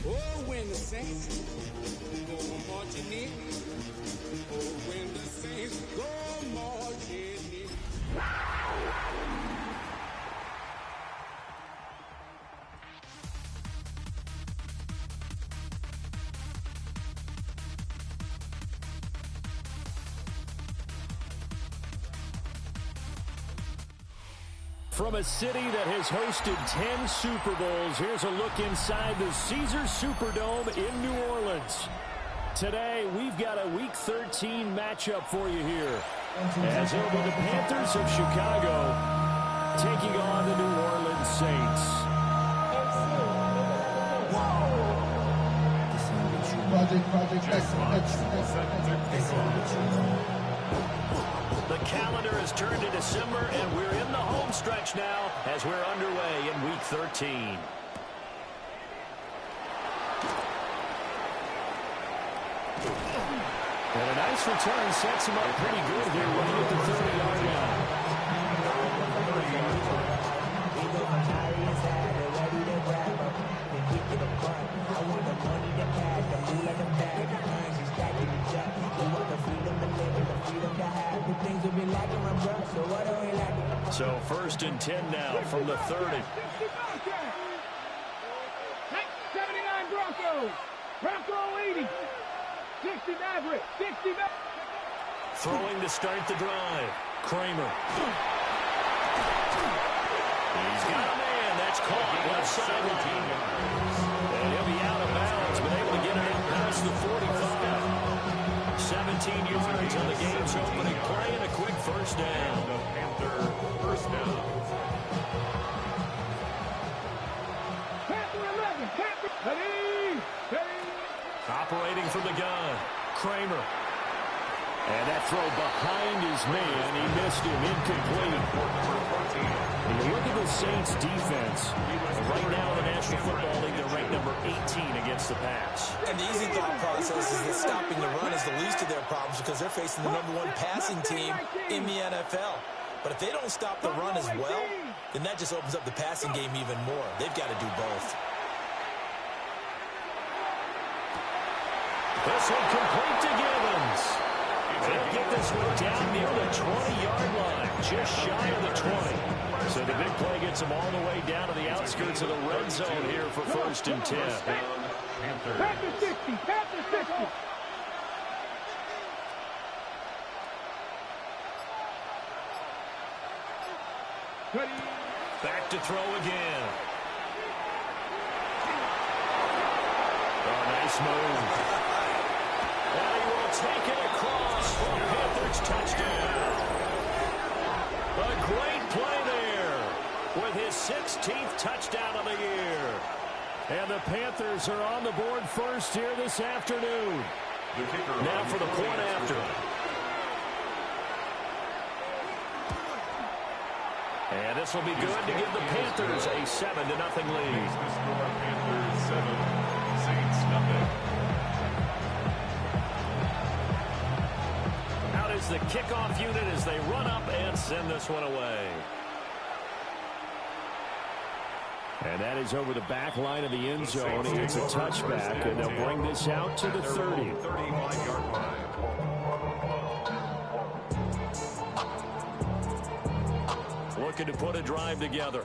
Oh, when the saints go marching in. Oh, when the saints go marching in. From a city that has hosted 10 Super Bowls, here's a look inside the Caesars Superdome in New Orleans. Today, we've got a Week 13 matchup for you here, as it'll be the Panthers of Chicago taking on the New Orleans Saints. The calendar has turned to December, and we're in the home stretch now as we're underway in Week 13. And a nice return sets him up pretty good here right at the 30-yard line. So first and 10 now from the 30. 79 Broncos. Bronco 80. 60 Maverick. 60 Maverick. Throwing to start the drive. Kramer. He's got a man. That's caught left sideline. And he'll be out of bounds, but able to get it out past the 45. 17 yards on the game's opening play and a quick first down. Panther first down. Panther 11. Panther. Ready. Operating from the gun. Kramer. And that throw behind his man. He missed him. Incomplete. And you look at the Saints' defense. Right now in the National Football League, they're ranked number 18 against the pass. And the easy thought process is that stopping the run is the least of their problems because they're facing the number 1 passing team in the NFL. But if they don't stop the run as well, then that just opens up the passing game even more. They've got to do both. This one complete to Gibbons. They'll get this one down near the 20-yard line, just shy of the 20. So the big play gets them all the way down to the outskirts of the red zone here for first and 10. Panther 60. Panther 60. Back to throw again. Oh, nice move. And he will take it across for a Panthers touchdown. A great play there with his 16th touchdown of the year. And the Panthers are on the board first here this afternoon. Now for the point after. And this will be good to give the Panthers a 7-0 lead. Panthers 7, Saints nothing. Out is the kickoff unit as they run up and send this one away. And that is over the back line of the end zone. It's a touchback, and they'll bring this out to the 30. 35-yard line. Looking to put a drive together.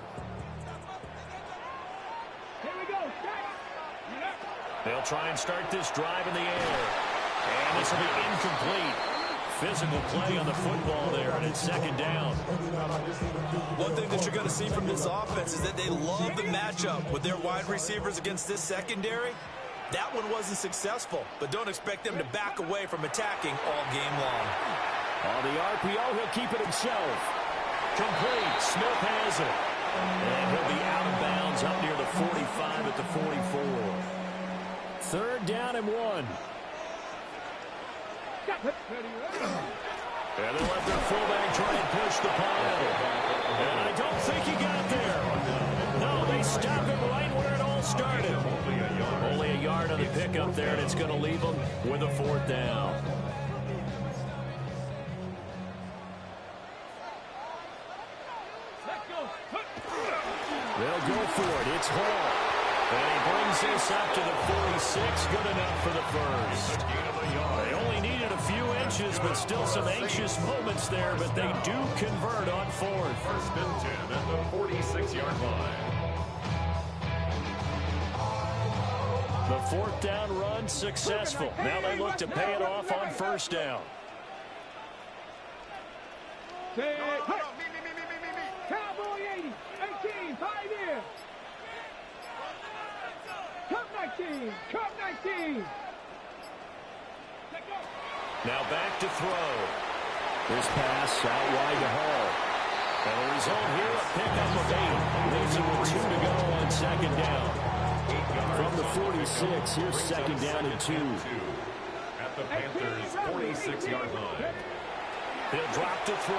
Here we go. They'll try and start this drive in the air. And this will be incomplete. Physical play on the football there, and it's second down. One thing that you're going to see from this offense is that they love the matchup with their wide receivers against this secondary. That one wasn't successful, but don't expect them to back away from attacking all game long. On the RPO, he'll keep it himself. Complete. Smith has it. And he'll be out of bounds up near the 45 at the 44. Third down and 1. And they'll let their fullback try and push the pile. And I don't think he got there. No, they stop him right where it all started. Only a yard on the pickup there, and it's going to leave them with a fourth down. They'll go for it. It's Hall. And he brings this up to the 46. Good enough for the first. They only needed a few inches, but still some anxious moments there, but they do convert on fourth. First and 10 at the 46-yard line. The fourth down run successful. Now they look to pay it off on first down. Cowboy 80, 18, 5 in. Cup 19, Cup 19. Now back to throw. This pass out wide to Hall. And the result here, a pickup of 8. Leaves it with 2 to go on second down. From the 46, here's second down and 2. At the Panthers' 46-yard line. He'll drop to throw.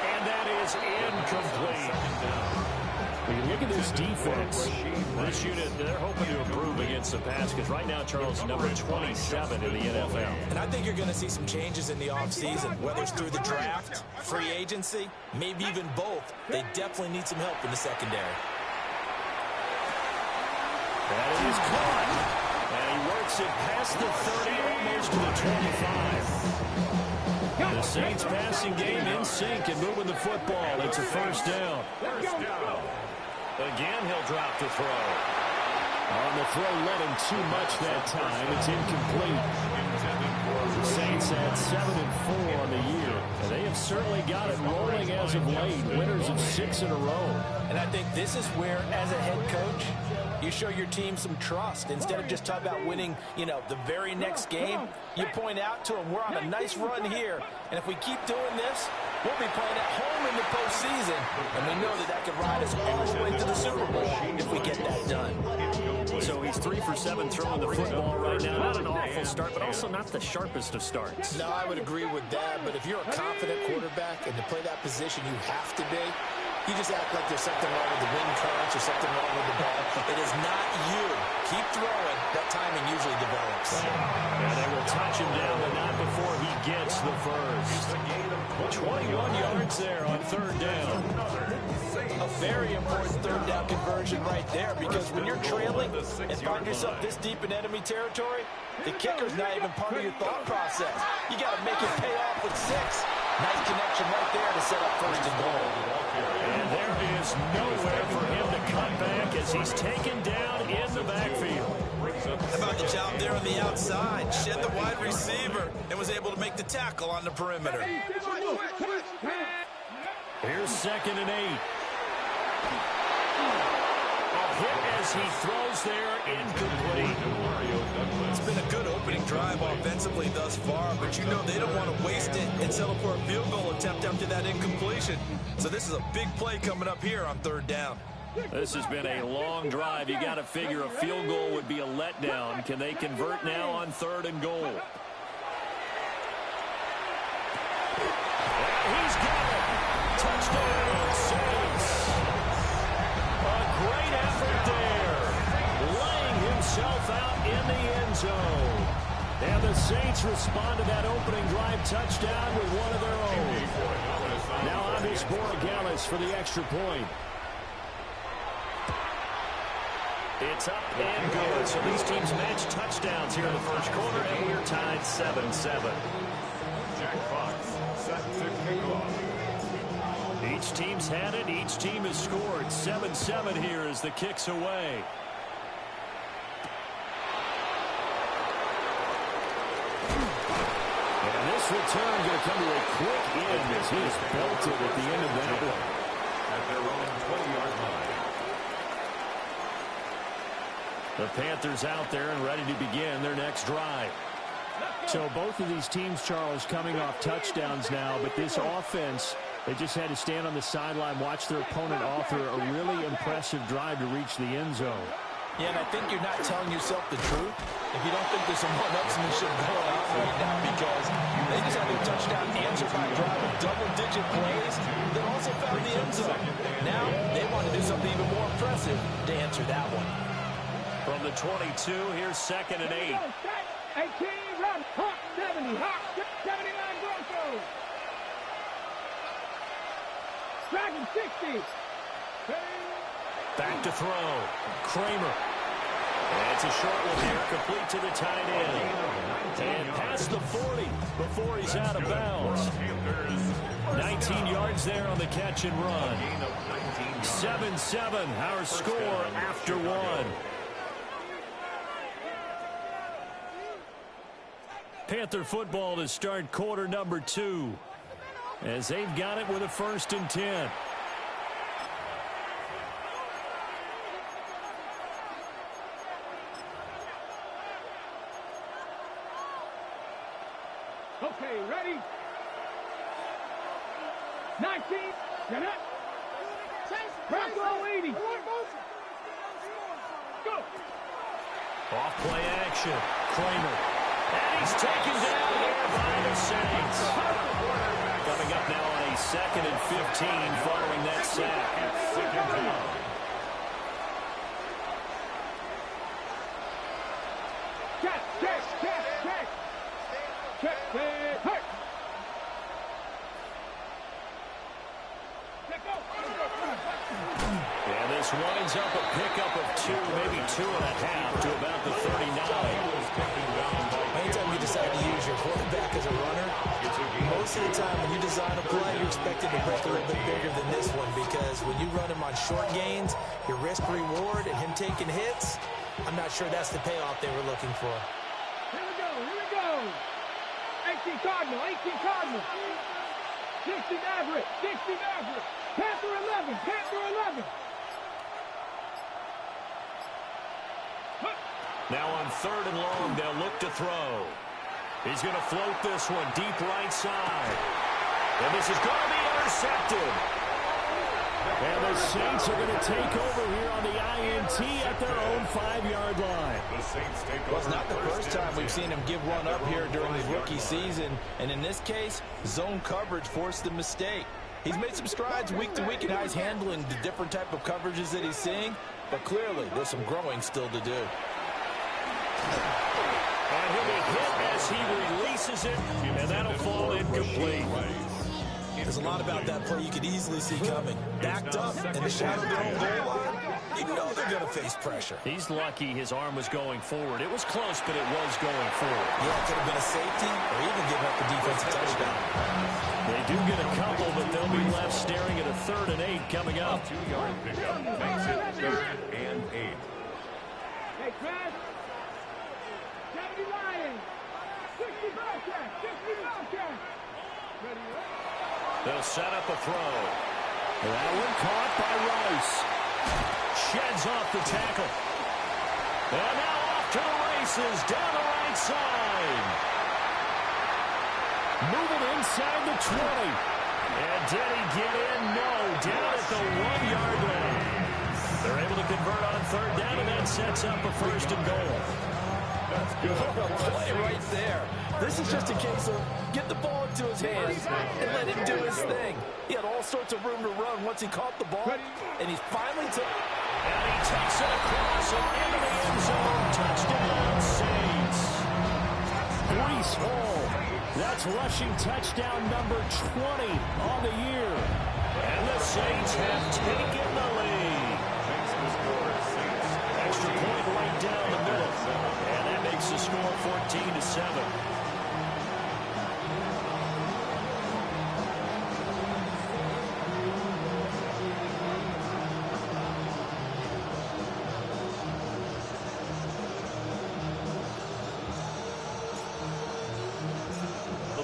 And that is incomplete. When you look at this defense, this unit, they're hoping to improve against the pass because right now, Charles, number 27 in the NFL. And I think you're going to see some changes in the offseason, whether it's through the draft, free agency, maybe even both. They definitely need some help in the secondary. That is caught. And he works it past the 30, almost to the 25. The Saints passing game in sync and moving the football. It's a first down. Again, he'll drop to throw. On the throw, let him too much that time. It's incomplete. The Saints had 7-4 on the year. And they have certainly got it rolling as of late. Winners of 6 in a row. And I think this is where, as a head coach, you show your team some trust. Instead of just talking about winning, the very next game, you point out to them, we're on a nice run here. And if we keep doing this, we'll be playing at home in the postseason. And we know that could ride us all the way to the Super Bowl if we get that done. So he's 3 for 7 throwing the football right now. Not an awful start, but also not the sharpest of starts. No, I would agree with that. But if you're a confident quarterback and to play that position, you have to be. You just act like there's something wrong with the wind currents or something wrong with the ball. It is not you. Keep throwing. That timing usually develops. And they will touch him down, but not before he gets the first. 21 yards there on third down. A very important third down conversion right there, because when you're trailing and find yourself this deep in enemy territory, the kicker's not even part of your thought process. You got to make it pay off with 6. Nice connection right there to set up first and goal. And there is nowhere for him to cut back as he's taken down in the backfield. How about the job there on the outside? Shed the wide receiver and was able to make the tackle on the perimeter. Here's second and 8. A hit as he throws there, incomplete. It's been a good opening drive offensively thus far, but you know they don't want to waste it and settle for a field goal attempt after that incompletion. So this is a big play coming up here on third down. This has been a long drive. You got to figure a field goal would be a letdown. Can they convert now on third and goal? And he's got it. Touchdown, Saints. A great effort there. Laying himself out in the end zone. And the Saints respond to that opening drive touchdown with one of their own. Now Andres Borregales for the extra point. It's up and good. So these teams match touchdowns here in the first quarter, and we're tied 7-7. Jack Fox set to kick off. Each team's had it. Each team has scored. 7-7 here as the kick's away. And this return going to come to a quick end as he is belted at the end of that one. At their own 20-yard line. The Panthers out there and ready to begin their next drive. So both of these teams, Charles, coming off touchdowns now, but this offense, they just had to stand on the sideline, watch their opponent offer a really impressive drive to reach the end zone. Yeah, and I think you're not telling yourself the truth if you don't think there's some one-upsmanship going on right now, because they just had their touchdown answered by a drive of double-digit plays that also found the end zone. Now they want to do something even more impressive to answer that one. From the 22, here's second and 8. 18, run, Hawk 70, Hawk 79 Broncos. Dragon 60. Back to throw. Kramer And it's a short one here, complete to the tight end. And past the 40 before he's out of bounds. 19 yards there on the catch and run. 7-7, our score after one. Panther football to start quarter number 2. As they've got it with a 1st and 10. Okay, ready? 19, get up. Bronco 80. Go. Off play action. Kramer. And he's taken down here by the Saints. Coming up now on a 2nd and 15 following that sack. Check. Hurt. And this winds up a pickup of 2, maybe 2.5 to about the 39. Anytime you decide to use your quarterback as a runner, most of the time when you design a play, you're expected to break a little bit bigger than this one, because when you run him on short gains, your risk-reward and him taking hits, I'm not sure that's the payoff they were looking for. Here we go. 18 Cardinal. 60 Maverick. Panther 11. Now on 3rd and long, they'll look to throw. He's going to float this one deep right side. And this is going to be intercepted. And the Saints are going to take over here on the INT at their own 5-yard line. Well, it's not the first time we've seen him give one up here during his rookie season. And in this case, zone coverage forced the mistake. He's made some strides week to week in how he's handling the different type of coverages that he's seeing. But clearly, there's some growing still to do. And he'll be hit as he releases it, and that'll fall incomplete. There's a lot about that play you could easily see coming. Backed up in the shadow of their own goal line, you know they're going to face pressure. He's lucky his arm was going forward. It was close, but it was going forward. Yeah, it could have been a safety or even giving up the defensive touchdown. They do get a couple, but they'll be left staring at a 3rd and 8 coming up. 2-yard pickup makes it 3rd and 8. Hey, Chris. 70 Lions. 60 Bobcats. Ready? They'll set up a throw. That one caught by Rice. Sheds off the tackle. And now off to the races down the right side. Moving inside the 20. And did he get in? No. Down at the 1-yard line. They're able to convert on 3rd down, and that sets up a 1st and goal. That's good. Play right there. This is just a case of get the ball into his hands and let him do his thing. He had all sorts of room to run once he caught the ball, and he finally took. And he takes it across and into the end zone. Touchdown, Saints. Breece Hall. That's rushing touchdown number 20 on the year. And the Saints have taken the lead. Extra point right down the middle. And that makes the score 14-7.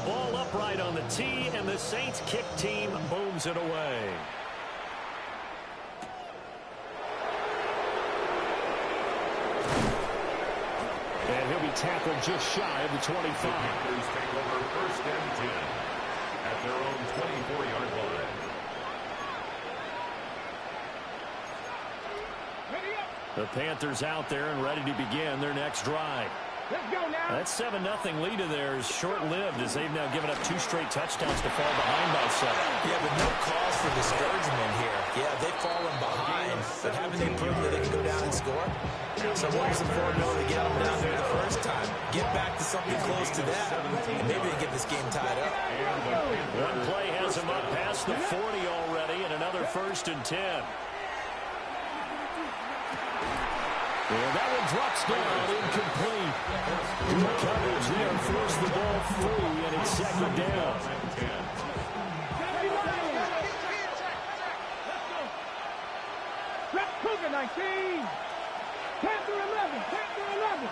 Ball upright on the tee, and the Saints kick team booms it away. And he'll be tackled just shy of the 25. The Panthers take over 1st and 10 at their own 24-yard line. The Panthers out there and ready to begin their next drive. Let's go now. That 7-0 lead of theirs short-lived as they've now given up 2 straight touchdowns to fall behind by 7. Yeah, but no cause for discouragement here. Yeah, they've fallen behind, but haven't they proven that they can go down and score? So what was the formula to get them down there the first time? Get back to something close to that, and maybe they get this game tied up. One play has them up past the 40 already, and another 1st and 10. And that one drops down, incomplete. Good coverage there, forced the ball free, and it's second down. Cougar 19. 10 through 11. 10 through 11.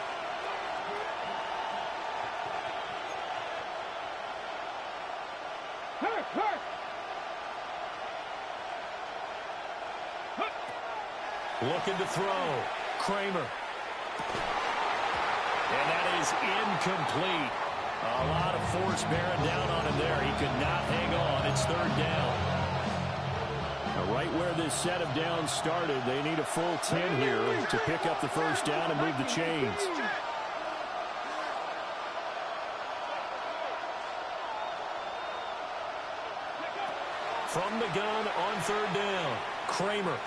Hurt. Looking to throw. Kramer. And that is incomplete. A lot of force bearing down on him there. He could not hang on. It's third down. Now, right where this set of downs started, they need a full 10 here to pick up the first down and move the chains. From the gun on third down, Kramer.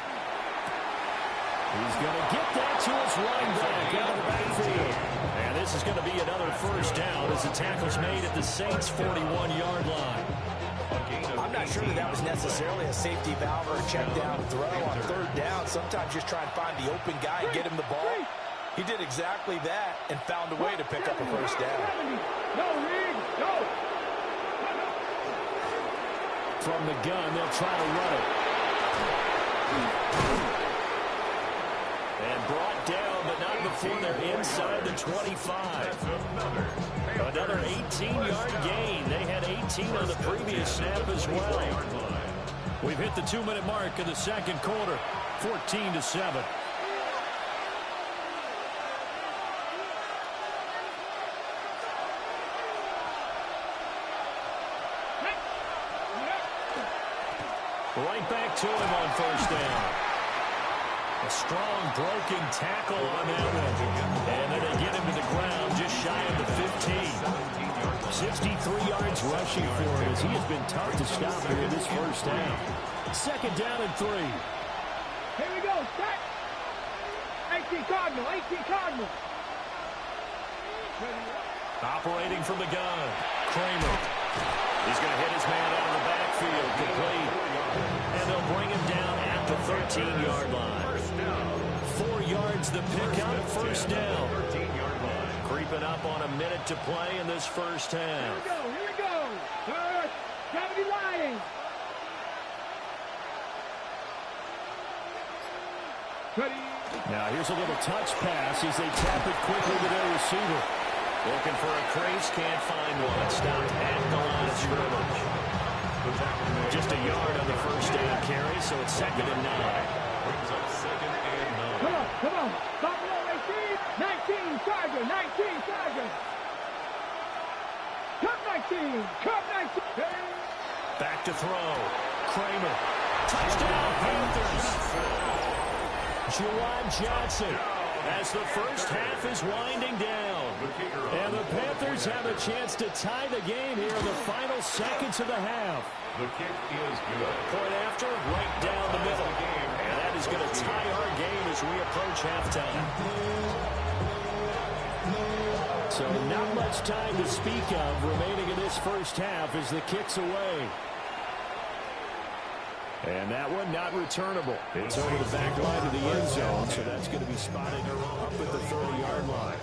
He's going to get that to his running back out of the backfield. And this is going to be another first down as the tackle's made at the Saints' 41-yard line. I'm not sure that was necessarily a safety valve or a check down throw on third down. Sometimes just try and find the open guy and get him the ball. He did exactly that and found a way to pick up a first down. From the gun, they'll try to run it. And brought down, but not before they're inside the 25. Another 18-yard gain. They had 18 on the previous snap as well. We've hit the 2-minute mark in the second quarter, 14-7. Right back to him on first down. A strong broken tackle on that one. And then they get him to the ground just shy of the 15. 63 yards rushing for him as he has been tough to stop here in this first half. Second down and 3. Here we go. Set. 18 Cardinal. 18 Cardinal. Operating from the gun. Kramer. He's going to hit his man out of the backfield. Complete. And they'll bring him down at the 13-yard line. 4 yards the pickup, first down. Creeping up on a minute to play in this first half. Here we go. Third, Gravity Lions. Now here's a little touch pass as they tap it quickly to their receiver. Looking for a crease, can't find one. Stopped at the line of scrimmage. Just a yard on the first down carry, so it's second and 9. Come on. Buffalo 19 Charger. 19 Charger. Cup 19. Back to throw. Kramer. Touchdown Panthers. Juwan Johnson as the first half is winding down. And the Panthers have a chance to tie the game here in the final seconds of the half. The kick is good. Point after, right down the middle. And that is going to tie our game as we approach halftime. So not much time to speak of remaining in this first half as the kick's away. And that one not returnable. It's over the back line of the end zone, so that's going to be spotted up at the 30-yard line.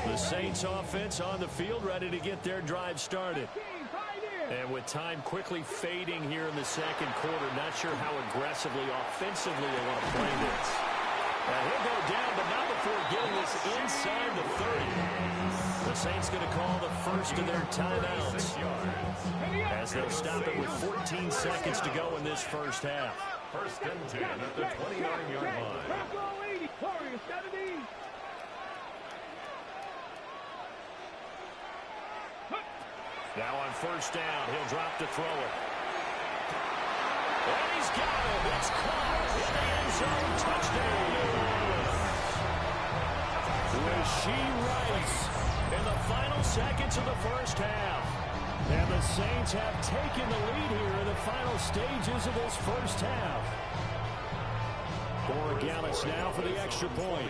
The Saints offense on the field, ready to get their drive started. And with time quickly fading here in the second quarter, not sure how aggressively, offensively they want to play this. Now he'll go down, but not before getting this inside the 30. The Saints going to call the first of their timeouts as they'll stop it with 14 seconds to go in this first half. First and 10 at the 29-yard line. Now on first down, he'll drop to throw it. And he's got it. It's caught in the end zone. Touchdown. Rashee Rice in the final seconds of the first half. And the Saints have taken the lead here in the final stages of this first half. For a Gallus now for the extra point.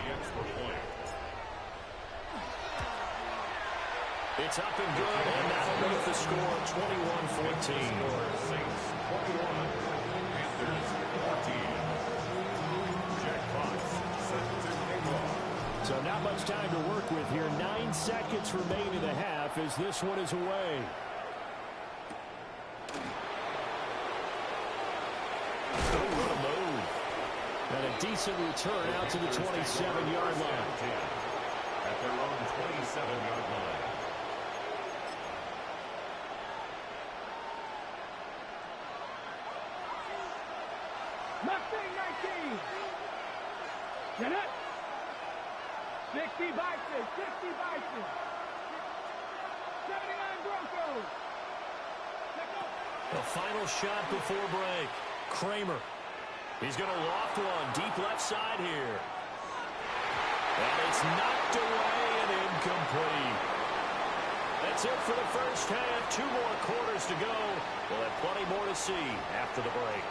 It's up and good, and that'll make the score 21-14. So not much time to work with here. 9 seconds remain in the half as this one is away. And a decent return out to the 27-yard line. At their own 27-yard line. Mustang 19. Get it. 60 Bison. 60 Bison. 79 Broncos. The final shot before break. Kramer. He's going to loft one deep left side here. And it's knocked away and incomplete. That's it for the first half. 2 more quarters to go. We'll have plenty more to see after the break.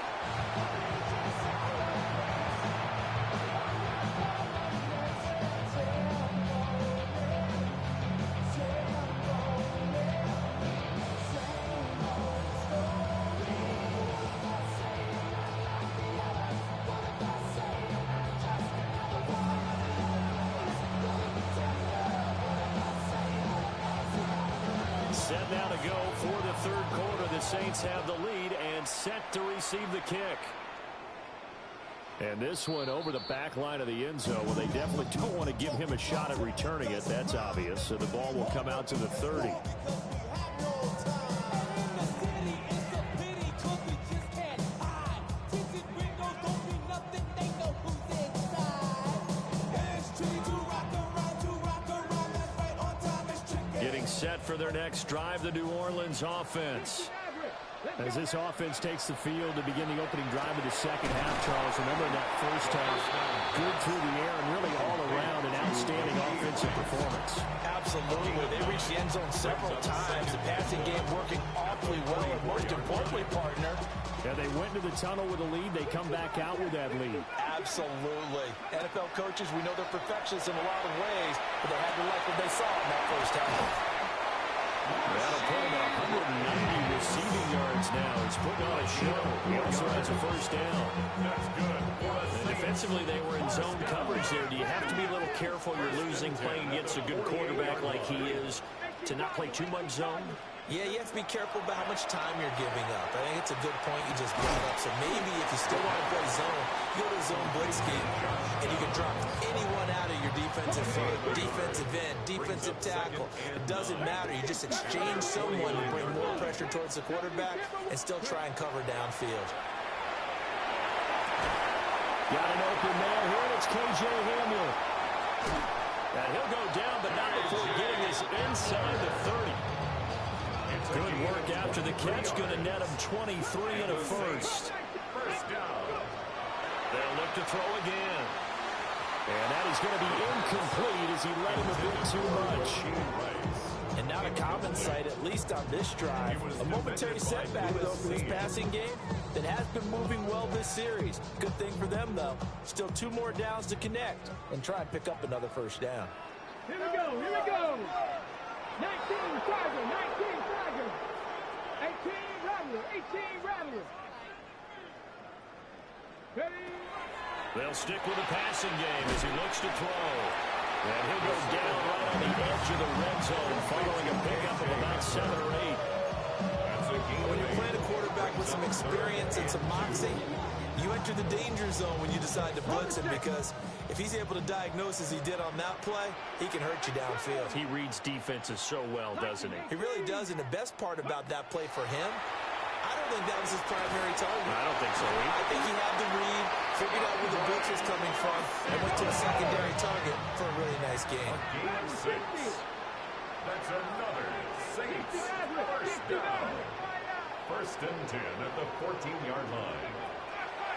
Set now to go for the third quarter. The Saints have the lead and set to receive the kick. And this one over the back line of the end zone. Well, they definitely don't want to give him a shot at returning it. That's obvious. So the ball will come out to the 30. Set for their next drive, the New Orleans offense. As this offense takes the field to begin the opening drive of the second half, Charles, remember in that first half, good through the air and really all around an outstanding offensive performance. Absolutely. They reached the end zone several times. The passing game working awfully well, and most importantly, partner. Yeah, they went into the tunnel with a lead. They come back out with that lead. Absolutely. NFL coaches, we know they're perfectionists in a lot of ways, but they had to like what they saw in that first half. That'll put him at 190 receiving yards now. He's putting on a show. He also has a first down. That's good. And defensively, they were in zone coverage there. Do you have to be a little careful? You're losing, playing against a good quarterback like he is, to not play too much zone? Yeah, you have to be careful about how much time you're giving up. I think it's a good point you just brought up. So maybe if you still want to play zone, you go to zone blitz scheme, and you can drop anyone out of your defensive front, defensive end, defensive tackle. It doesn't matter. You just exchange someone to bring more pressure towards the quarterback and still try and cover downfield. Got an open man here, and it's K.J. Hamler. And he'll go down, but not before getting this inside the 30. Good work after the catch. Going to net him 23 and a first. First down. They'll look to throw again. And that is going to be incomplete as he led him a bit too much. And not a common sight, at least on this drive. A momentary setback, though, for this passing game that has been moving well this series. Good thing for them, though. Still 2 more downs to connect and try and pick up another first down. Here we go. Here we go. 19 Tiger. 19 Tiger. 18 Rattler. 18 Rattler. Ready? They'll stick with the passing game as he looks to throw. And he'll go down right on the edge of the red zone following a pickup of about 7 or 8. When you're playing a quarterback with some experience and some moxie, you enter the danger zone when you decide to blitz him, because if he's able to diagnose as he did on that play, he can hurt you downfield. He reads defenses so well, doesn't he? He really does, and the best part about that play for him, I don't think that was his primary target. I don't think so either. I think he had the read, figured out where the blitz was coming from, and went to a secondary target for a really nice game. Game 6. That's another Saints first down. First and 10 at the 14-yard line.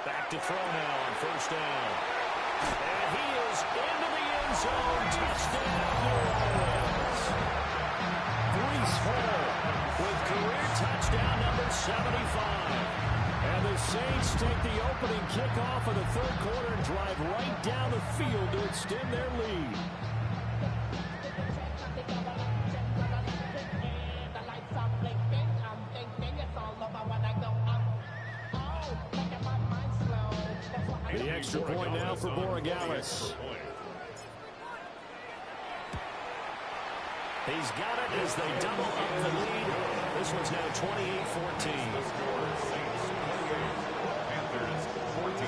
Back to throw now on first down. And he is into the end zone. Touchdown, New Orleans. Breece Hall with career touchdown number 75. And the Saints take the opening kickoff of the third quarter and drive right down the field to extend their lead. The extra point now for Borregales. He's got it as they double up the lead. This one's now 28-14. Panthers 14.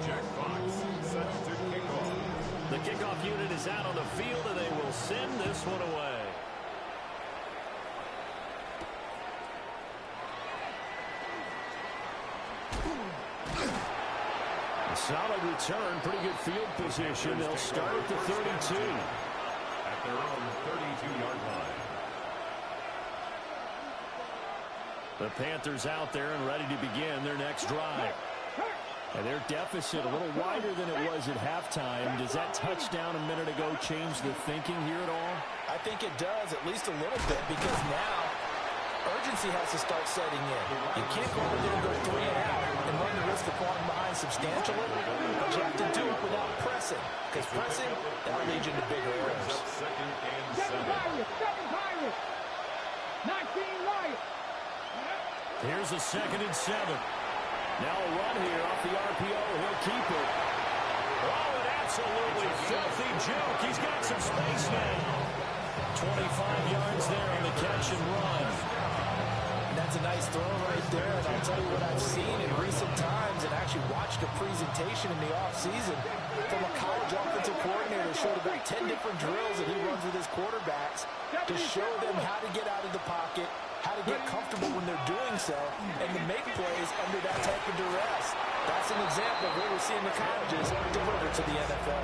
Jack Fox set to kick off. The kickoff unit is out on the field, and they will send this one away. Solid return, pretty good field position. They'll start at the 32. At their own 32-yard line. The Panthers out there and ready to begin their next drive. And their deficit a little wider than it was at halftime. Does that touchdown a minute ago change the thinking here at all? I think it does, at least a little bit, because now urgency has to start setting in. You can't go out there and go 3 and out and run the risk of falling behind substantially, but you have to do it without pressing, because pressing, that'll lead you to bigger errors. Second and 7. Second Pirates. 19 Lions. Here's a 2nd and 7. Now a run here off the RPO. He'll keep it. Oh, an absolutely filthy juke. He's got some space now. 25 yards there on the catch and run. That's a nice throw right there, and I'll tell you what I've seen in recent times and actually watched a presentation in the offseason from a college offensive coordinator. Showed about 10 different drills that he runs with his quarterbacks to show them how to get out of the pocket, how to get comfortable when they're doing so, and to make plays under that type of duress. That's an example of what we're seeing the colleges deliver to the NFL.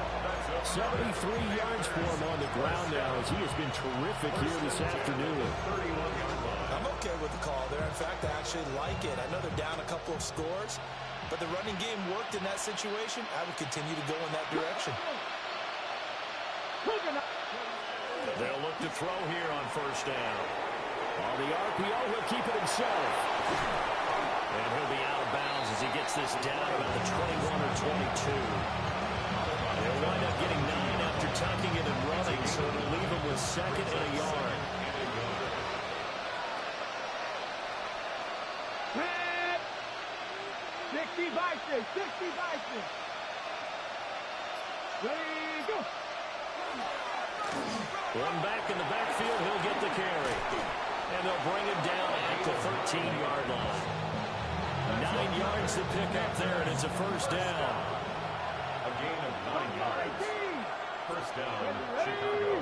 73 yards for him on the ground now as he has been terrific here this afternoon. I'm okay with the call there. In fact, I actually like it. I know they're down a couple of scores, but the running game worked in that situation. I would continue to go in that direction. They'll look to throw here on first down. On the RPO, he'll keep it himself. And he'll be out of bounds as he gets this down about the 21 or 22. They'll wind up getting 9 after tucking it and running, so it'll leave him with 2nd and a yard. Red. 60 Vikings. 60 Vikings. Ready, go. One back in the backfield, he'll get the carry. And they'll bring him down at the 13-yard line. 9 yards to pick up there, and it's a first down. A gain of 9 yards. First down, Chicago.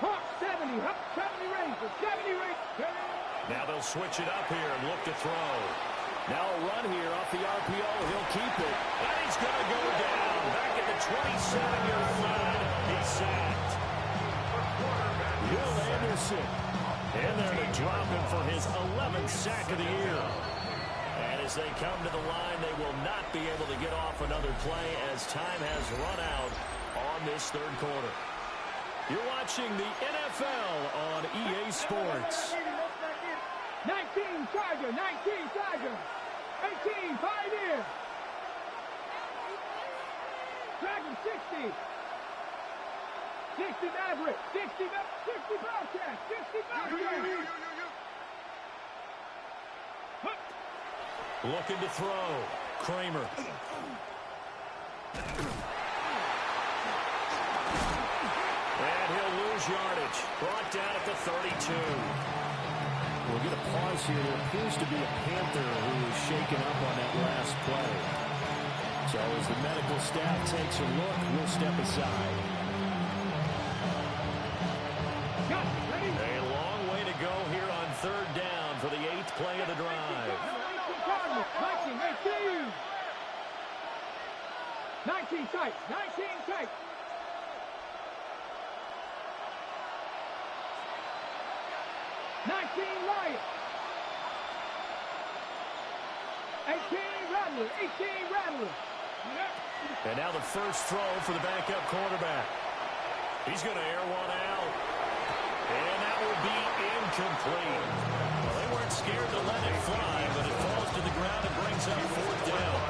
Hawk 70. Hawk 70 Rangers. 70 Rangers. Now they'll switch it up here and look to throw. Now a run here off the RPO. He'll keep it. And he's going to go down. Back at the 27-yard line. He's sacked. Will Anderson. And there to drop him for his 11th sack of the year. And as they come to the line, they will not be able to get off another play as time has run out on this third quarter. You're watching the NFL on EA Sports. 19 Charger. 19 Charger. 18 Pioneer. Dragon 60. 60 Maverick. 60 Bobcat. 60 Bobcat. Looking to throw. Kramer. And he'll lose yardage. Brought down at the 32. We'll get a pause here. There appears to be a Panther who is shaken up on that last play. So as the medical staff takes a look, we'll step aside. A long way to go here on third down for the 8th play of the drive. 19 tight. 19 tight. 19 Lions. 18 Rattler. 18 Rattler. And now the first throw for the backup quarterback. He's going to air one out. be incomplete. Well, they weren't scared to let it fly, but it falls to the ground and brings up fourth down.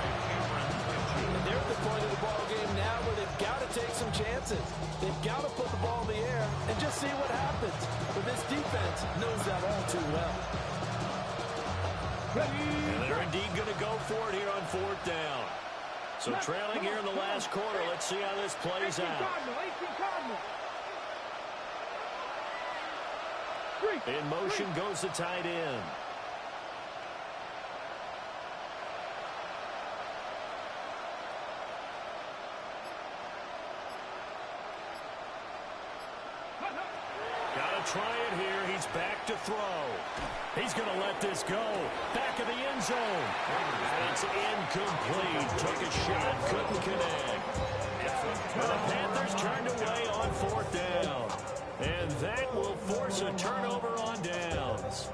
And they're at the point of the ball game now where they've got to take some chances. They've got to put the ball in the air and just see what happens. But this defense knows that all too well. And they're indeed going to go for it here on fourth down. So trailing here in the last quarter. Let's see how this plays out. In motion goes the tight end. Got to try it here. He's back to throw. He's going to let this go. Back of the end zone. And it's incomplete. Took a shot, couldn't connect. The Panthers turned away on fourth down. And that will force a turnover on downs.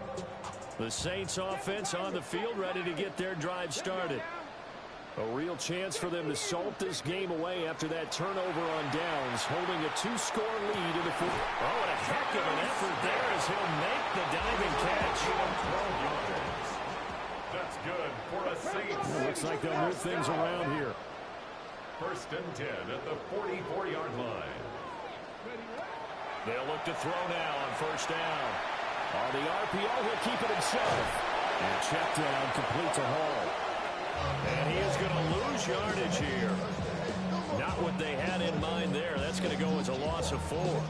The Saints offense on the field ready to get their drive started. A real chance for them to salt this game away after that turnover on downs, holding a 2-score lead in the fourth. Oh, and a heck of an effort there as he'll make the diving catch. 12 yards. That's good for a Saints. Well, looks like they'll move things around here. First and 10 at the 44-yard line. They'll look to throw now on first down. On the RPO, he'll keep it himself. And check down, complete to Hall. And he is going to lose yardage here. Not what they had in mind there. That's going to go as a loss of 4.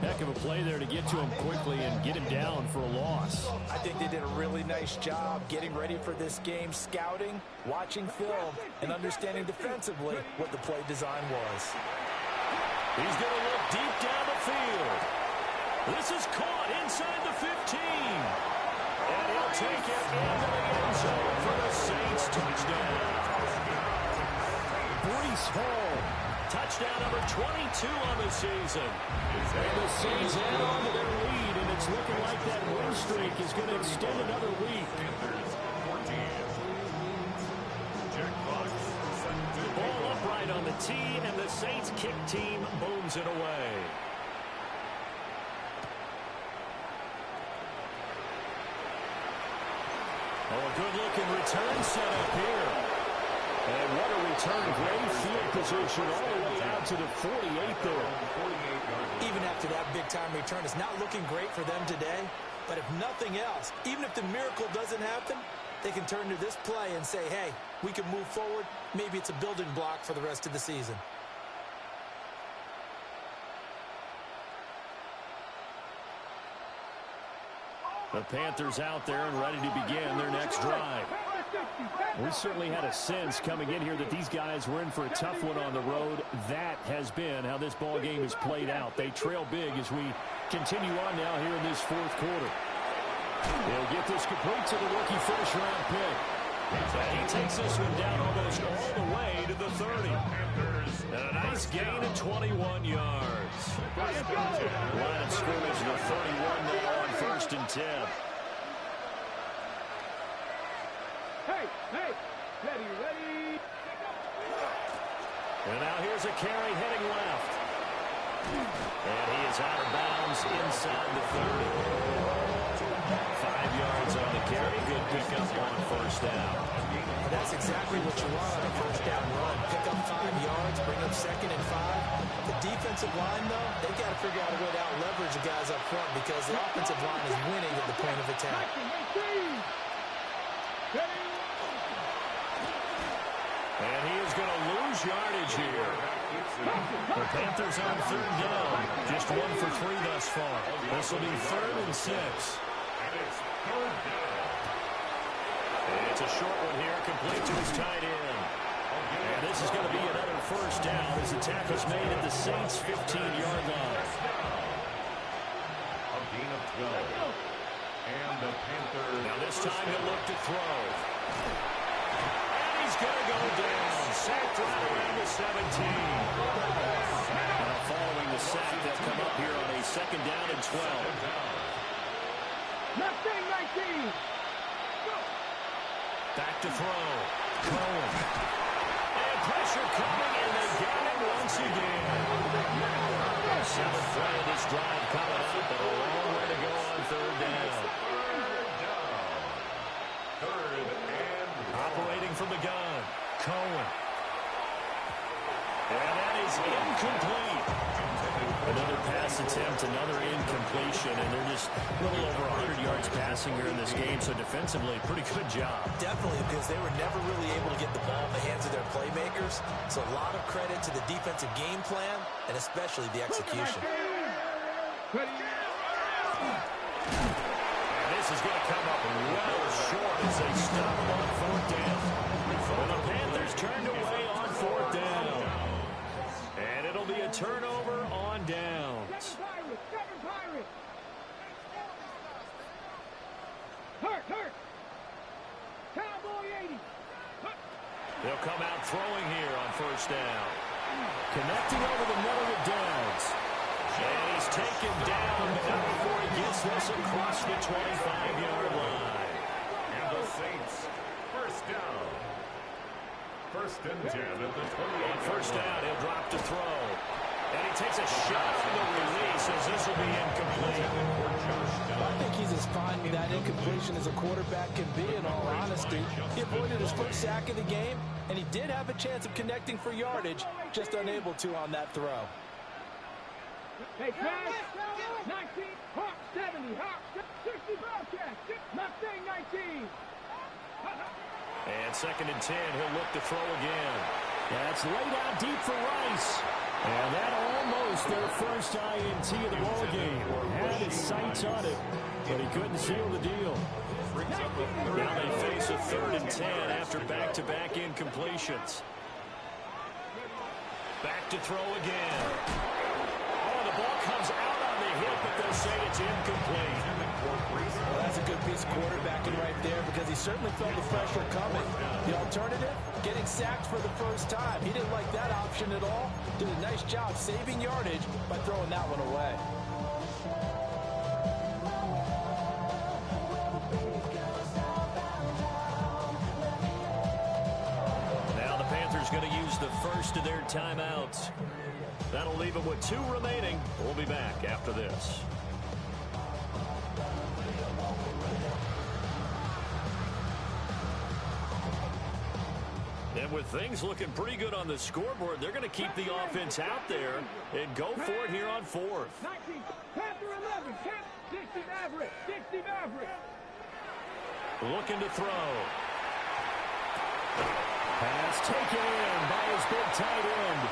Heck of a play there to get to him quickly and get him down for a loss. I think they did a really nice job getting ready for this game, scouting, watching film, and understanding defensively what the play design was. He's going to look deep down the field. This is caught inside the 15. And he'll take it into the end zone for the Saints touchdown. Breece Hall, touchdown number 22 on the season. And the Saints add on to their lead, and it's looking like that win streak is going to extend another week. Panthers 14. Jack Fox. Ball upright on the tee, and the Saints kick team booms it away. Oh, a good-looking return set up here. And what a return. Great field position all the way out to the 48 there. Even after that big-time return, it's not looking great for them today. But if nothing else, even if the miracle doesn't happen, they can turn to this play and say, hey, we can move forward. Maybe it's a building block for the rest of the season. The Panthers out there and ready to begin their next drive. We certainly had a sense coming in here that these guys were in for a tough one on the road. That has been how this ball game has played out. They trail big as we continue on now here in this fourth quarter. They'll get this complete to the rookie first-round pick. And he takes this one down almost all the way to the 30. And a nice gain of 21 yards. Line of scrimmage, the 31 now on first and 10. Hey, ready. And now here's a carry heading left. And he is out of bounds inside the 30. 5 yards on the carry. Good pickup on first down. That's exactly what you want on a first down run. Pick up 5 yards, bring up second and 5. The defensive line, though, they've got to figure out a way to out-leverage the guys up front because the offensive line is winning at the point of attack. And he is going to lose yardage here. The Panthers on third down. Just 1 for 3 thus far. This will be 3rd and 6. And it's 3rd down. It's a short one here, complete to his tight end. And this is going to be another first down as the tackle's made at the Saints' 15-yard line. A gain of 12. And the Panthers. Now this time he'll look to throw. And he's going to go down. Sacked right around the 17. Now following the sack, they'll come up here on a 2nd down and 12. Left thing, 19. Back to throw. Cohen. And pressure coming, and they got him once again. Seventh play of this drive coming up, but a long way to go on third down. Third and Operating from the gun, Cohen. And that is incomplete. Another pass attempt, another incompletion, and they're just a little over 100 yards passing here in this game, so defensively, pretty good job. Definitely, because they were never really able to get the ball in the hands of their playmakers. So a lot of credit to the defensive game plan, and especially the execution. And this is going to come up well short as they stop them on fourth down. And the Panthers turned away on fourth down. And it'll be a turnover on downs. Hurt. Cowboy 80. They'll come out throwing here on first down. Connecting over the middle with Downs. And he's taken down, but not before he gets this across the 25-yard line. And the Saints, first down. First and 10 at the 28. On first down, he'll drop to throw. And he takes a shot on the release as this will be incomplete. I think he's as fine with that incompletion as a quarterback can be, in all honesty. He avoided his first sack of the game, and he did have a chance of connecting for yardage, just unable to on that throw. Hey, pass. 19. Hawk 70. Hawk 60. Bobcat. Mustang 19. And second and 10, he'll look to throw again. That's laid out deep for Rice. And that almost their first INT of the ball game. Had his sights on it, but he couldn't seal the deal. Now they face a third and 10 after back-to-back incompletions. Back to throw again. Oh, the ball comes out on the hip, but they'll say it's incomplete. Well, that's a good piece of quarterbacking right there, because he certainly felt the pressure coming. The alternative, getting sacked for the first time. He didn't like that option at all. Did a nice job saving yardage by throwing that one away. Now the Panthers going to use the first of their timeouts. That'll leave them with 2 remaining. We'll be back after this. And with things looking pretty good on the scoreboard, they're going to keep the offense out there and go for it here on fourth. 19. Panther 11. 60 Maverick. 60 Maverick. Looking to throw. Pass taken in by his big tight end.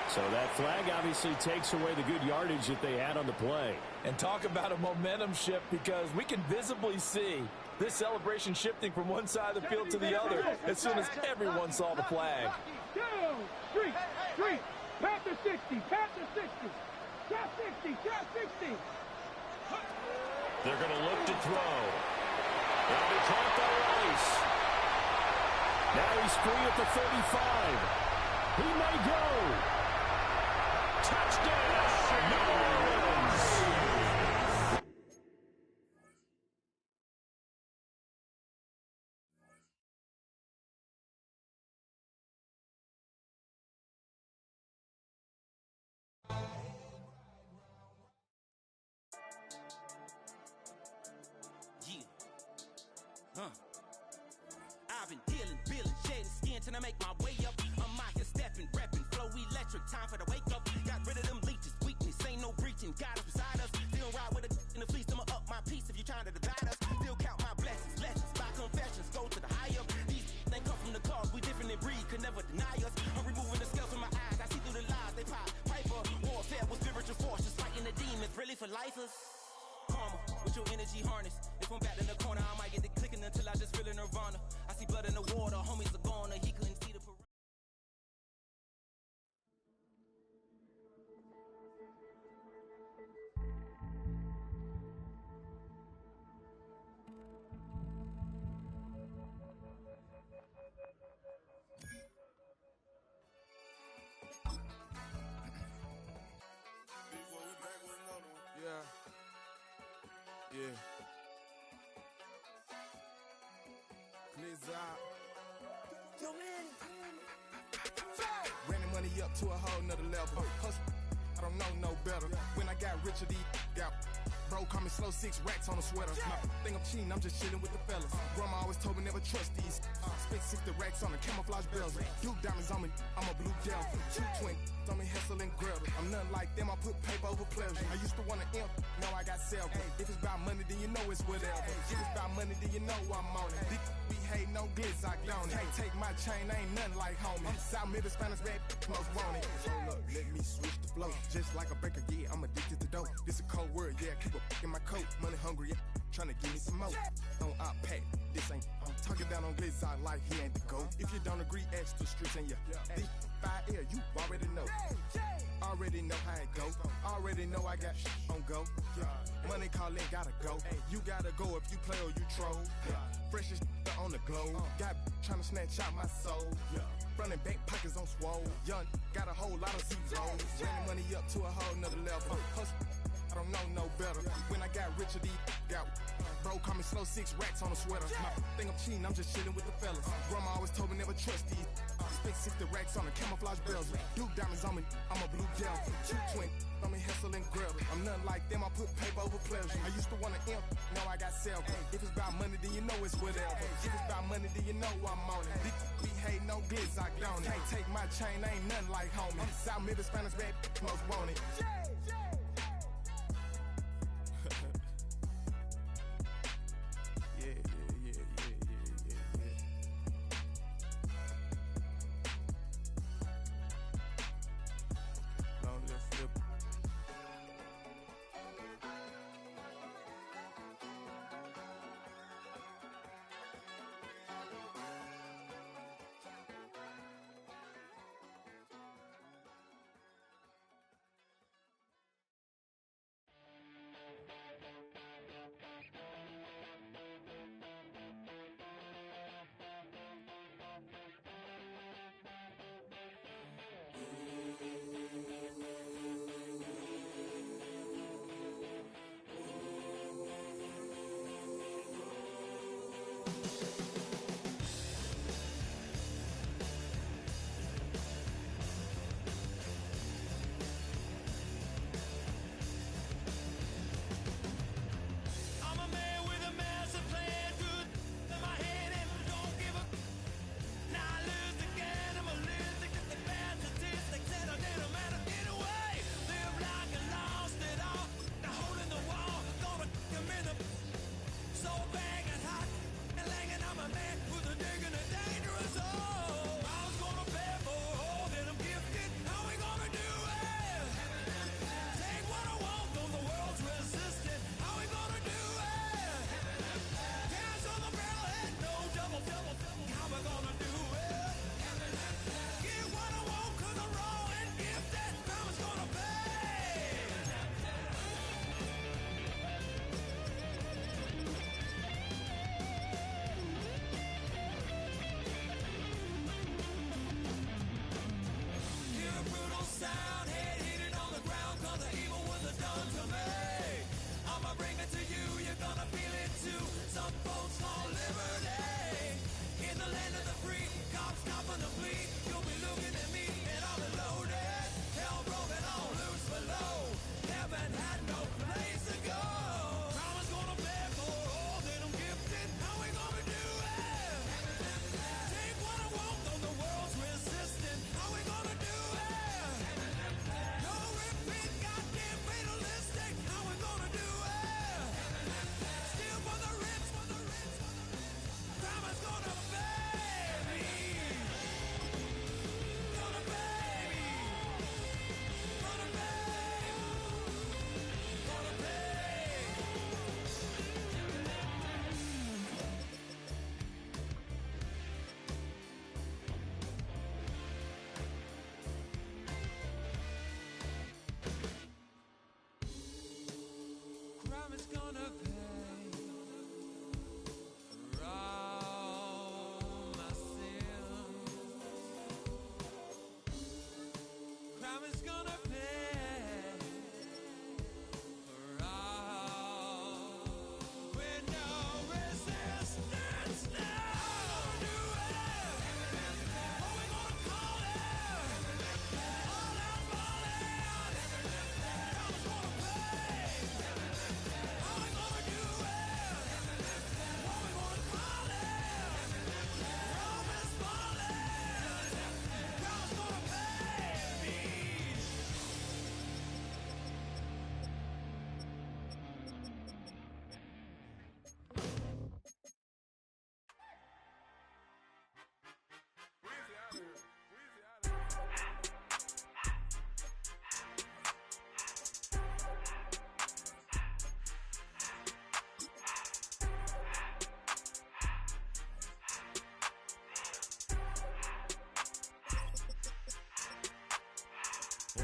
So that flag obviously takes away the good yardage that they had on the play. And talk about a momentum shift, because we can visibly see this celebration shifting from one side of the field to the other as soon as everyone saw the flag. 2, 3. Panther 60. Panther 60. Shot 60. Shot 60. They're going to look to throw. They'll be caught by Rice. Now he's free at the 35. He may go. Touchdown, New Orleans. I've been dealing, shedding skin till I make my way up. I'm out here stepping, repping, flow electric, time for the wake up. Got rid of them leeches, weakness, ain't no breaching. God is beside us, still ride with a in the fleece. I'ma up my piece if you're trying to divide us. Still count my blessings, lessons, by confessions, go to the higher. These they come from the cause, we different in breed, could never deny us. I'm removing the scales from my eyes, I see through the lies they pop. Piper, warfare with spiritual forces, fighting the demons, really for lifers. Karma, with your energy harness. If I'm back in the corner, I might get the clicking until I just feel a nirvana. I see blood in the water, homies are gone, he couldn't see the parade. Yeah. Please, Yo, man, Running money up to a whole nother level. Hustle, I don't know no better. When I got richer, these got bro, call me slow, 6 racks on a sweater. My think I'm cheating, I'm just chilling with the fellas. Grandma always told me never trust these. Spent 60 racks on the camouflage bells. Duke diamonds on me, I'm a blue devil. 220 on me, Hessel and Gretel. I'm nothing like them, I put paper over pleasure. I used to want to imp, now I got self. If it's about money, then you know it's whatever. If it's about money, then you know I'm on it. Be hating no glitz, I don't. Can't take my chain, ain't nothing like homie. South Middle Spanish red, most want it. Hold up, let me switch the flow. Just like a baker, yeah, I'm addicted to dope. This a cold word, yeah, keep a in my coat. Money hungry, yeah, tryna give me some more. On op pack, this ain't. I'm talking down on glitz, I like he ain't the GOAT. If you don't agree, ask the streets and yeah. This 5 air, you already know. Already know how it go. Already know I got on go. Money calling, gotta go. You gotta go if you play or you troll. Freshest on the globe. Got tryna snatch out my soul. Running back pockets on swole. Young, got a whole lot of zeros. Running money up to a whole nother level. Hustle, I don't know no better. When I got richer, these got bro, call me slow, 6 racks on a sweater. My think I'm cheating, I'm just chilling with the fellas. Grandma always told me never trust these. Spent 60 racks on the camouflage bells. Duke diamonds on me, I'm a blue devil. 220 on me, Hessel and Gretel. I'm nothing like them, I put paper over pleasure. I used to want to imp, now I got self. If it's about money, then you know it's whatever. If it's about money, then you know I'm on it. Be hating no glitz, I don't. Can't take my chain, ain't nothing like homie. South Middle Spanish red, most want it.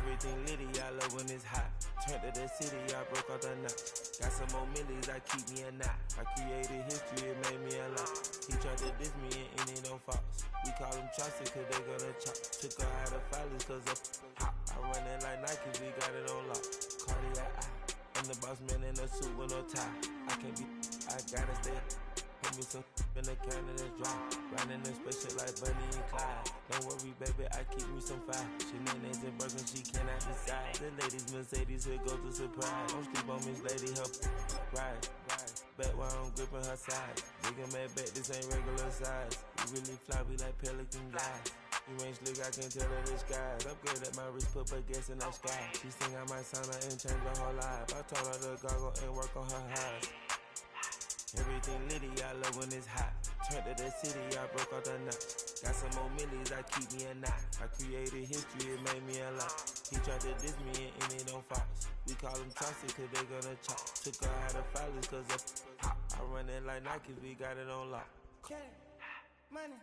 Everything litty, I love when it's hot. Turned to the city, I broke out the knot. Got some more millies, I keep me a knot. I created history, it made me a lot. He tried to diss me and it don't false. We call them Chaucer cause they gonna chop. Took her out of filers cause of hot. I run it like Nike, we got it on lock. Cardiac eye. I'm the boss man in a suit with no tie. I can't be, I gotta stay. Put me some in the can and it's dry. Riding in special like Bunny and Clyde. Don't worry, baby, I keep me some fire. Shenanigans and Birkin, she cannot decide. The ladies, Mercedes, here go to surprise. Don't sleep on Miss Lady, help ride. Bet while I'm gripping her side. Big and mad bet, this ain't regular size. We really fly, we like pelican guys. You ain't slick, I can tell her the skies. Upgrade at my wrist, put baguettes in the sky. She think I might sign her and change her whole life. I told her to goggle and work on her highs. Everything litty, I love when it's hot. Turned to the city, I broke out the knot. Got some more millies, I keep me a knot. I created history, it made me a lot. He tried to diss me and it don't false. We call them Chaucer cause they gonna chop. Took her out of filers cause of hot. I run it like Nike, we got it on lock. Money, money,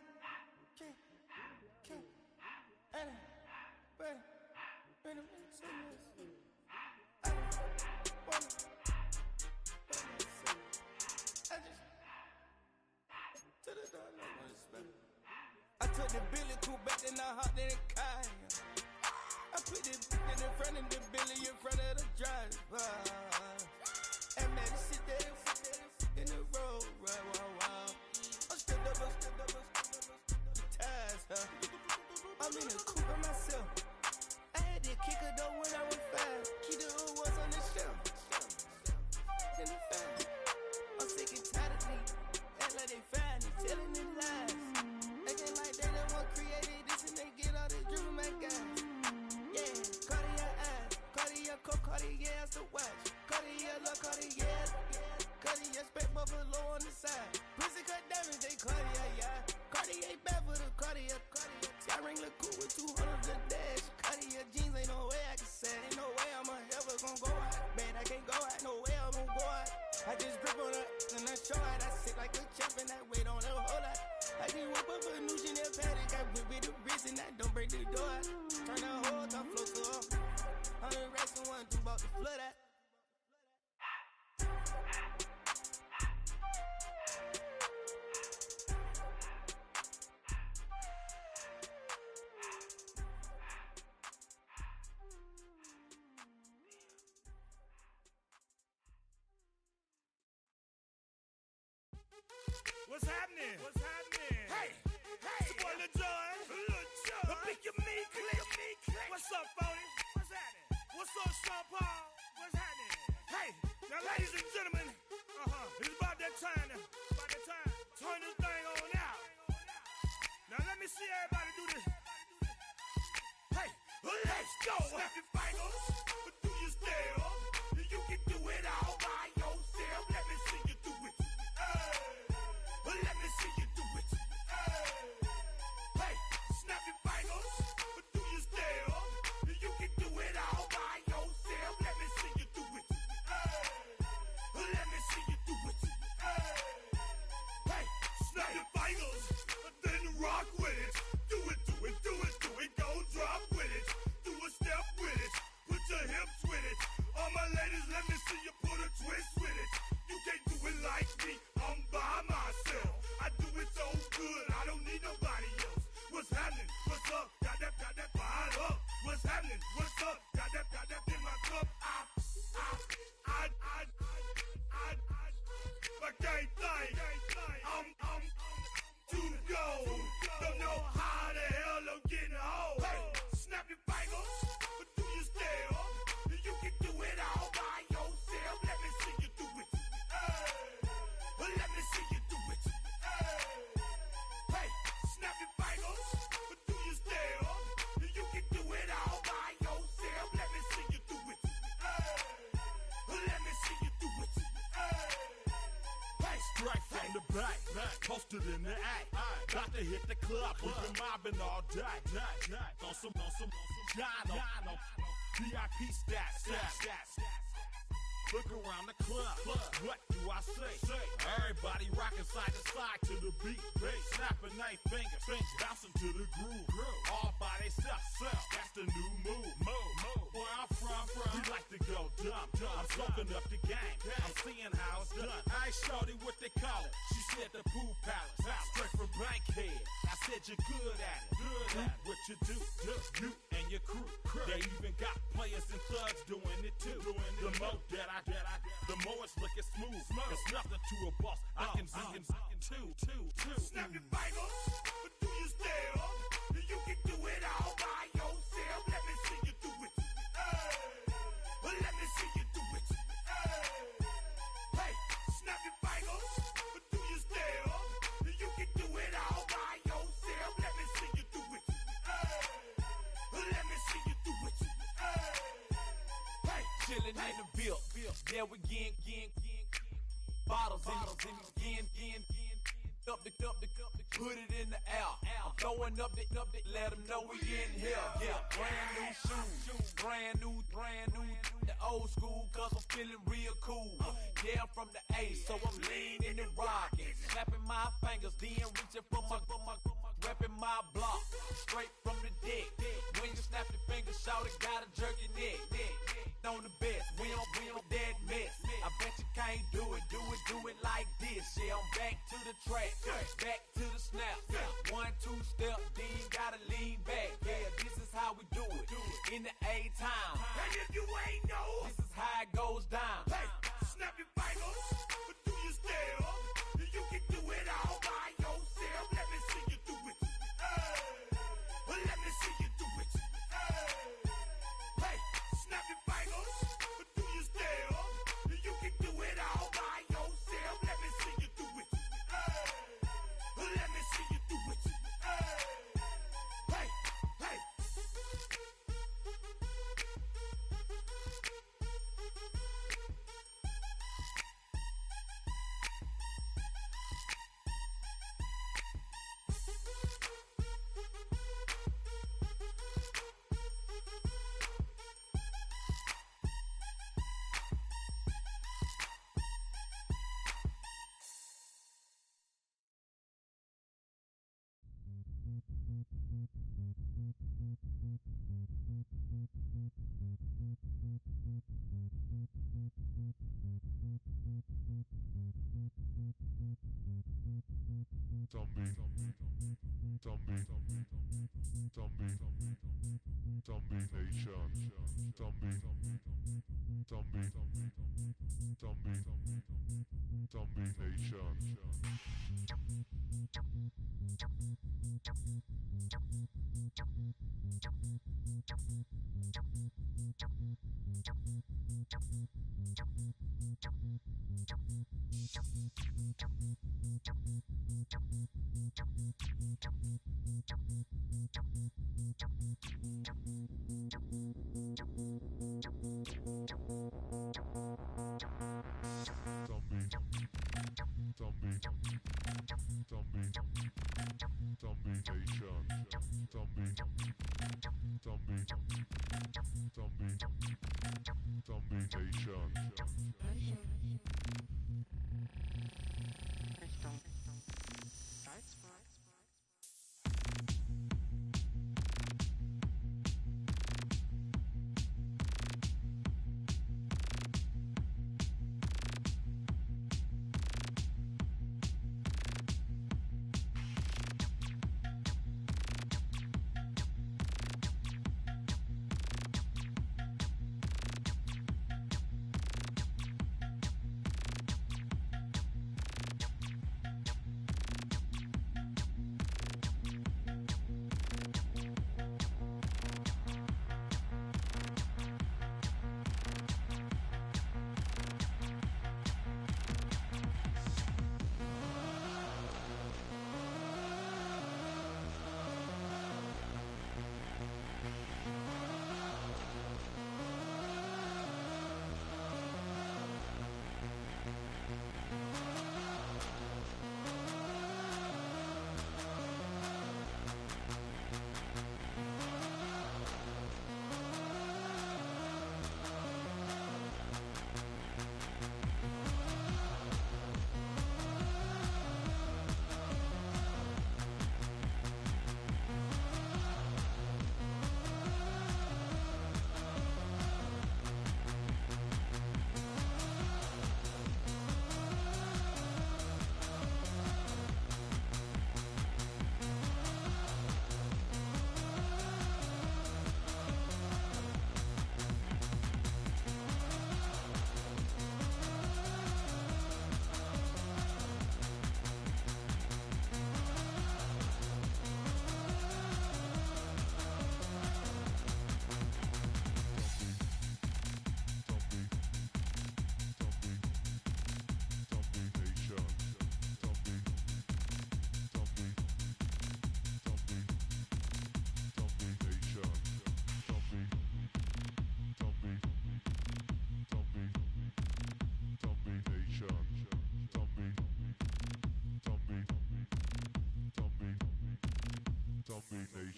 I took the Billy Cool back and I hopped in the car. I put the in front of the Billy in front of the driver. And man, the shit there in the road, right, wow. I'm still up, the tires, huh? I'm in the coupe by myself. I had that kicker though when I was 5. Keep the old ones on the shelf. In the fan. I'm sick and tired of me. Act like they fine and telling them lies. Acting like they the one created this and they get all this driven my guys. Yeah, Cartier eyes, Cartier coat, Cartier ass the watch. Cartier look, Cartier, Cartier spec buffalo on the side. Pussy cut diamonds, they Cartier, yeah. Cartier bad for the Cartier. Sky ring look cool with 200 the dash. Cartier jeans, ain't no way I can say. Ain't no way I'm ever gonna go out. Man, I can't go out, no way I'm gonna go out. I just grip on her and I show out. I sit like a champ and I wait on her whole lot. I just whip up a new Chanel paddock. I whip with the wrist and I don't break the door out. Turn the whole top flow to off. 100 racks and 1, 2 about to flood out. What's happening? What's happening? Hey, it's your boy Lil Jon. The Pick Your Me Click. What's up, Phony? What's happening? What's up, Sean Paul? What's happening? Hey, now ladies and gentlemen, it's about that time to turn this thing on out. Now let me see everybody do this. Hey, let's go. Snap your fingers, do your step. You can do it all by yourself. Let me see you do it. Let me see you do it. Hey, snap your fingers, do your step. You can do it all by yourself. Let me see you do it. Let me see you do it. Hey, snap your fingers, then rock with it. Do it, do it, do it, do it. Go drop with it. Do a step with it. Put your hips with it. All my ladies, let me see you put a twist with it. You can't do it like me. I'm by myself. I do it so good, I don't need nobody else. What's happening? What's up? Got that fired up. What's happening? What's up? Got that in my cup. I can't think. I'm too go. Don't know how the hell I'm getting home. Hey, snap your fingers, do your step. You can do it all by yourself. Let me see you do it. Let me see you do it. Hey, snap your fingers, do your step. You can do it all by yourself. Let me see you do it. Let me see you do it. Hey, strike from the back, posted in the act. Got to hit the club, we've been mobbing all day. On some Jono, VIP stats. Look around the club, what do I say? Everybody rocking side to side to the beat. Snapping night fingers, bouncing to the groove. All by themselves, that's the new move. Where I'm from, we like to go dumb. I'm soaking up the game. I'm seeing how it's done. I ain't shorty what they call it. She said the pool palace. Straight from Bankhead. I said you're good at it. Do what you do. You and your crew. They even got players and thugs doing it too. The more that I the more it's looking smooth. It's nothing to a boss. I can see two. Snap your fingers, but do you still? You can do it all by yourself. Let me see you do it. Let me see you do it. Hey, snap your fingers, but do you still? You can do it all by yourself. Let me see you do it. Let me see you do it. Hey, chillin' in the bill. Yeah, we again. Bottles in again. Up the put it in the air. I'm throwing up the, let them know we in here. Yeah, brand new shoes, brand new. The old school, cause I'm feeling real cool. Yeah, I'm from the A, so I'm leaning and rocking. Snapping my fingers, then reaching for my repping my block. Straight from the deck. When you snap your fingers, shout it, gotta jerk your neck. On the best, we don't dead mess. I bet you can't do it like this. Yeah, I'm back to the track, back to the snap. 1, 2 step, then you gotta lean back. Yeah, this is how we do it. In the A-time. And if you ain't know, this is how it goes down. Hey, snap your fingers, but do you still? You can do it all by yourself. Let me see you do it. Let me see you do it. Hey, snap your fingers, but do you still? You can do it all by yourself. Let me see you do it. Let me see you do it. Hey.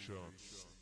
shots.